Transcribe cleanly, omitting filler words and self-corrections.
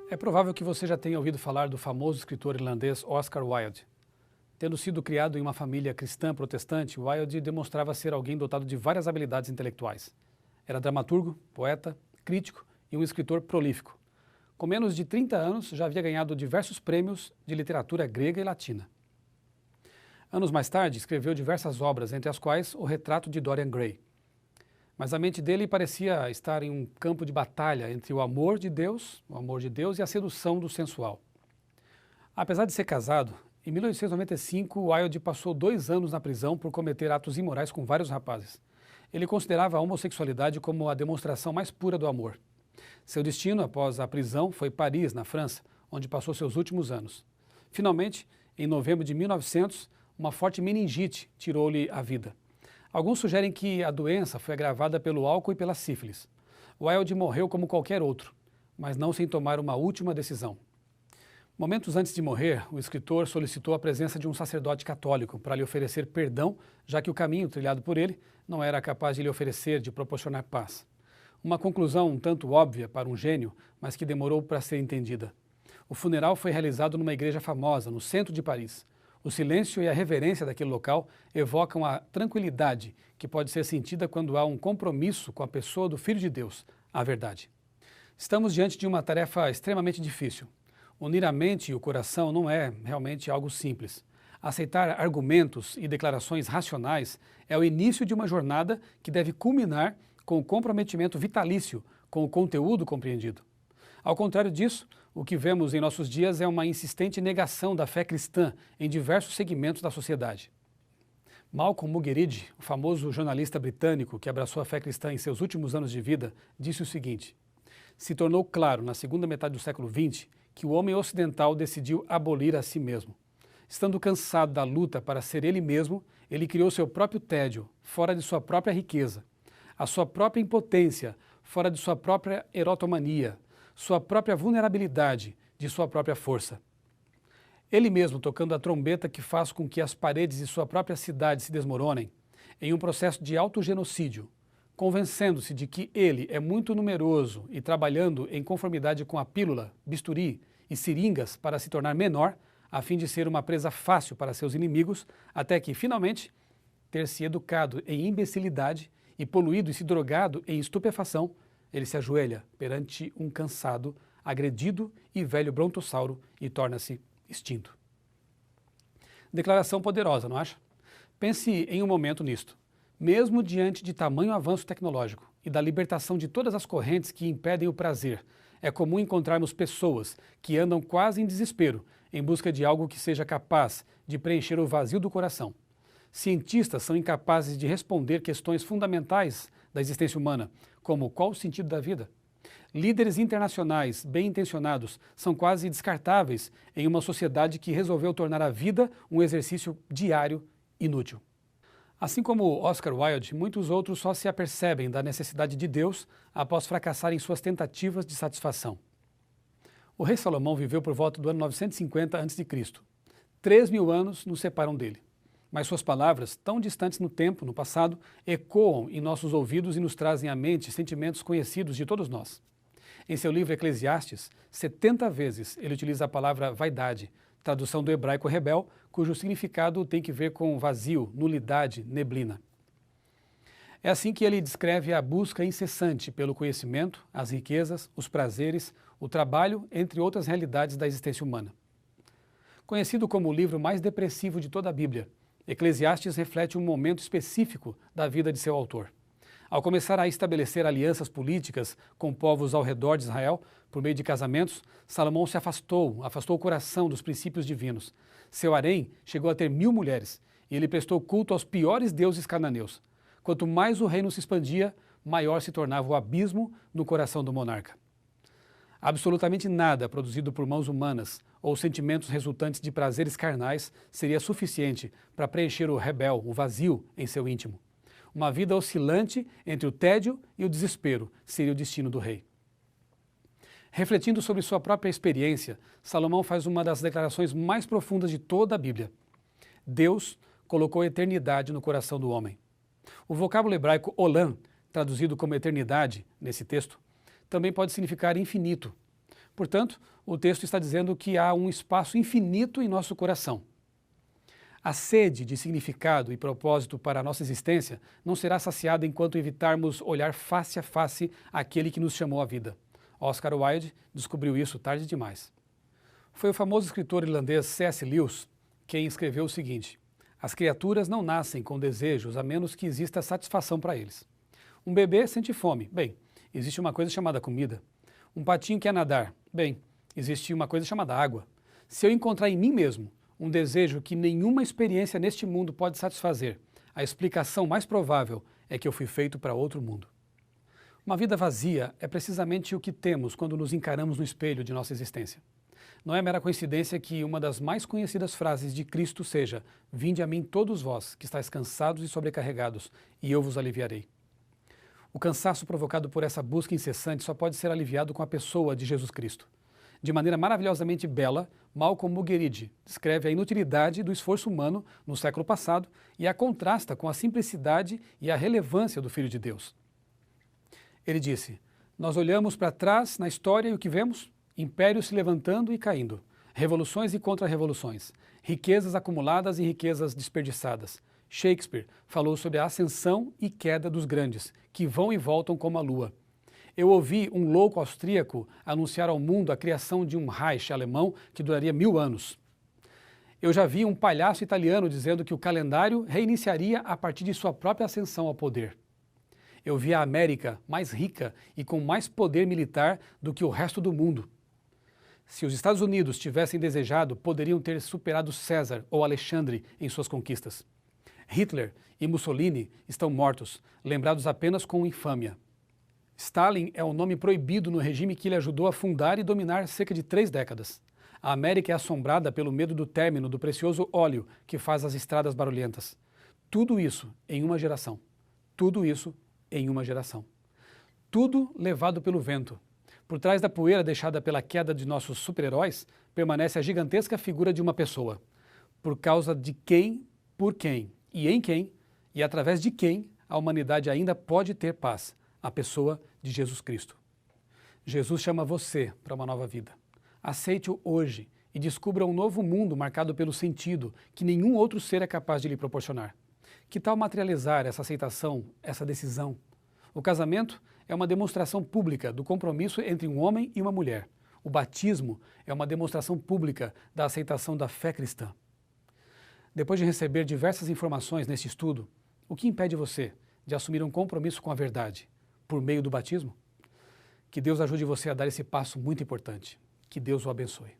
É provável que você já tenha ouvido falar do famoso escritor irlandês Oscar Wilde. Tendo sido criado em uma família cristã protestante, Wilde demonstrava ser alguém dotado de várias habilidades intelectuais. Era dramaturgo, poeta, crítico e um escritor prolífico. Com menos de 30 anos, já havia ganhado diversos prêmios de literatura grega e latina. Anos mais tarde, escreveu diversas obras, entre as quais O Retrato de Dorian Gray. Mas a mente dele parecia estar em um campo de batalha entre o amor de Deus e a sedução do sensual. Apesar de ser casado, em 1895, Wilde passou 2 anos na prisão por cometer atos imorais com vários rapazes. Ele considerava a homossexualidade como a demonstração mais pura do amor. Seu destino, após a prisão, foi Paris, na França, onde passou seus últimos anos. Finalmente, em novembro de 1900, uma forte meningite tirou-lhe a vida. Alguns sugerem que a doença foi agravada pelo álcool e pela sífilis. Wilde morreu como qualquer outro, mas não sem tomar uma última decisão. Momentos antes de morrer, o escritor solicitou a presença de um sacerdote católico para lhe oferecer perdão, já que o caminho trilhado por ele não era capaz de lhe oferecer, de proporcionar paz. Uma conclusão um tanto óbvia para um gênio, mas que demorou para ser entendida. O funeral foi realizado numa igreja famosa, no centro de Paris. O silêncio e a reverência daquele local evocam a tranquilidade que pode ser sentida quando há um compromisso com a pessoa do Filho de Deus, a verdade. Estamos diante de uma tarefa extremamente difícil. Unir a mente e o coração não é realmente algo simples. Aceitar argumentos e declarações racionais é o início de uma jornada que deve culminar com o comprometimento vitalício com o conteúdo compreendido. Ao contrário disso, o que vemos em nossos dias é uma insistente negação da fé cristã em diversos segmentos da sociedade. Malcolm Muggeridge, o famoso jornalista britânico que abraçou a fé cristã em seus últimos anos de vida, disse o seguinte: se tornou claro na segunda metade do século XX que o homem ocidental decidiu abolir a si mesmo. Estando cansado da luta para ser ele mesmo, ele criou seu próprio tédio, fora de sua própria riqueza, a sua própria impotência, fora de sua própria erotomania, sua própria vulnerabilidade, de sua própria força. Ele mesmo tocando a trombeta que faz com que as paredes de sua própria cidade se desmoronem, em um processo de autogenocídio, convencendo-se de que ele é muito numeroso e trabalhando em conformidade com a pílula, bisturi e seringas para se tornar menor, a fim de ser uma presa fácil para seus inimigos, até que, finalmente, ter se educado em imbecilidade e poluído e se drogado em estupefação, ele se ajoelha perante um cansado, agredido e velho brontossauro e torna-se extinto. Declaração poderosa, não acha? Pense em um momento nisto. Mesmo diante de tamanho avanço tecnológico e da libertação de todas as correntes que impedem o prazer, é comum encontrarmos pessoas que andam quase em desespero em busca de algo que seja capaz de preencher o vazio do coração. Cientistas são incapazes de responder questões fundamentais da existência humana, como qual o sentido da vida? Líderes internacionais bem-intencionados são quase descartáveis em uma sociedade que resolveu tornar a vida um exercício diário inútil. Assim como Oscar Wilde, muitos outros só se apercebem da necessidade de Deus após fracassarem suas tentativas de satisfação. O rei Salomão viveu por volta do ano 950 a.C. 3.000 anos nos separam dele. Mas suas palavras, tão distantes no tempo, no passado, ecoam em nossos ouvidos e nos trazem à mente sentimentos conhecidos de todos nós. Em seu livro Eclesiastes, 70 vezes ele utiliza a palavra vaidade, tradução do hebraico rebel, cujo significado tem que ver com vazio, nulidade, neblina. É assim que ele descreve a busca incessante pelo conhecimento, as riquezas, os prazeres, o trabalho, entre outras realidades da existência humana. Conhecido como o livro mais depressivo de toda a Bíblia, Eclesiastes reflete um momento específico da vida de seu autor. Ao começar a estabelecer alianças políticas com povos ao redor de Israel, por meio de casamentos, Salomão se afastou o coração dos princípios divinos. Seu harém chegou a ter 1.000 mulheres, e ele prestou culto aos piores deuses cananeus. Quanto mais o reino se expandia, maior se tornava o abismo no coração do monarca. Absolutamente nada produzido por mãos humanas ou sentimentos resultantes de prazeres carnais seria suficiente para preencher o rebel, o vazio em seu íntimo. Uma vida oscilante entre o tédio e o desespero seria o destino do rei. Refletindo sobre sua própria experiência, Salomão faz uma das declarações mais profundas de toda a Bíblia. Deus colocou a eternidade no coração do homem. O vocábulo hebraico olam, traduzido como eternidade nesse texto, também pode significar infinito. Portanto, o texto está dizendo que há um espaço infinito em nosso coração. A sede de significado e propósito para a nossa existência não será saciada enquanto evitarmos olhar face a face aquele que nos chamou à vida. Oscar Wilde descobriu isso tarde demais. Foi o famoso escritor irlandês C.S. Lewis quem escreveu o seguinte: as criaturas não nascem com desejos a menos que exista satisfação para eles. Um bebê sente fome. Bem, existe uma coisa chamada comida. Um patinho quer nadar. Bem, existe uma coisa chamada água. Se eu encontrar em mim mesmo um desejo que nenhuma experiência neste mundo pode satisfazer, a explicação mais provável é que eu fui feito para outro mundo. Uma vida vazia é precisamente o que temos quando nos encaramos no espelho de nossa existência. Não é mera coincidência que uma das mais conhecidas frases de Cristo seja: vinde a mim todos vós, que estáis cansados e sobrecarregados, e eu vos aliviarei. O cansaço provocado por essa busca incessante só pode ser aliviado com a pessoa de Jesus Cristo. De maneira maravilhosamente bela, Malcolm Muggeridge descreve a inutilidade do esforço humano no século passado e a contrasta com a simplicidade e a relevância do Filho de Deus. Ele disse: nós olhamos para trás na história e o que vemos? Impérios se levantando e caindo, revoluções e contra-revoluções, riquezas acumuladas e riquezas desperdiçadas. Shakespeare falou sobre a ascensão e queda dos grandes, que vão e voltam como a lua. Eu ouvi um louco austríaco anunciar ao mundo a criação de um Reich alemão que duraria 1000 anos. Eu já vi um palhaço italiano dizendo que o calendário reiniciaria a partir de sua própria ascensão ao poder. Eu vi a América mais rica e com mais poder militar do que o resto do mundo. Se os Estados Unidos tivessem desejado, poderiam ter superado César ou Alexandre em suas conquistas. Hitler e Mussolini estão mortos, lembrados apenas com infâmia. Stalin é um nome proibido no regime que ele ajudou a fundar e dominar cerca de 3 décadas. A América é assombrada pelo medo do término do precioso óleo que faz as estradas barulhentas. Tudo isso em uma geração. Tudo isso em uma geração. Tudo levado pelo vento. Por trás da poeira deixada pela queda de nossos super-heróis, permanece a gigantesca figura de uma pessoa. Por causa de quem, por quem e em quem, e através de quem, a humanidade ainda pode ter paz. A pessoa de Jesus Cristo. Jesus chama você para uma nova vida. Aceite-o hoje e descubra um novo mundo marcado pelo sentido que nenhum outro ser é capaz de lhe proporcionar. Que tal materializar essa aceitação, essa decisão? O casamento é uma demonstração pública do compromisso entre um homem e uma mulher. O batismo é uma demonstração pública da aceitação da fé cristã. Depois de receber diversas informações neste estudo, o que impede você de assumir um compromisso com a verdade por meio do batismo? Que Deus ajude você a dar esse passo muito importante. Que Deus o abençoe.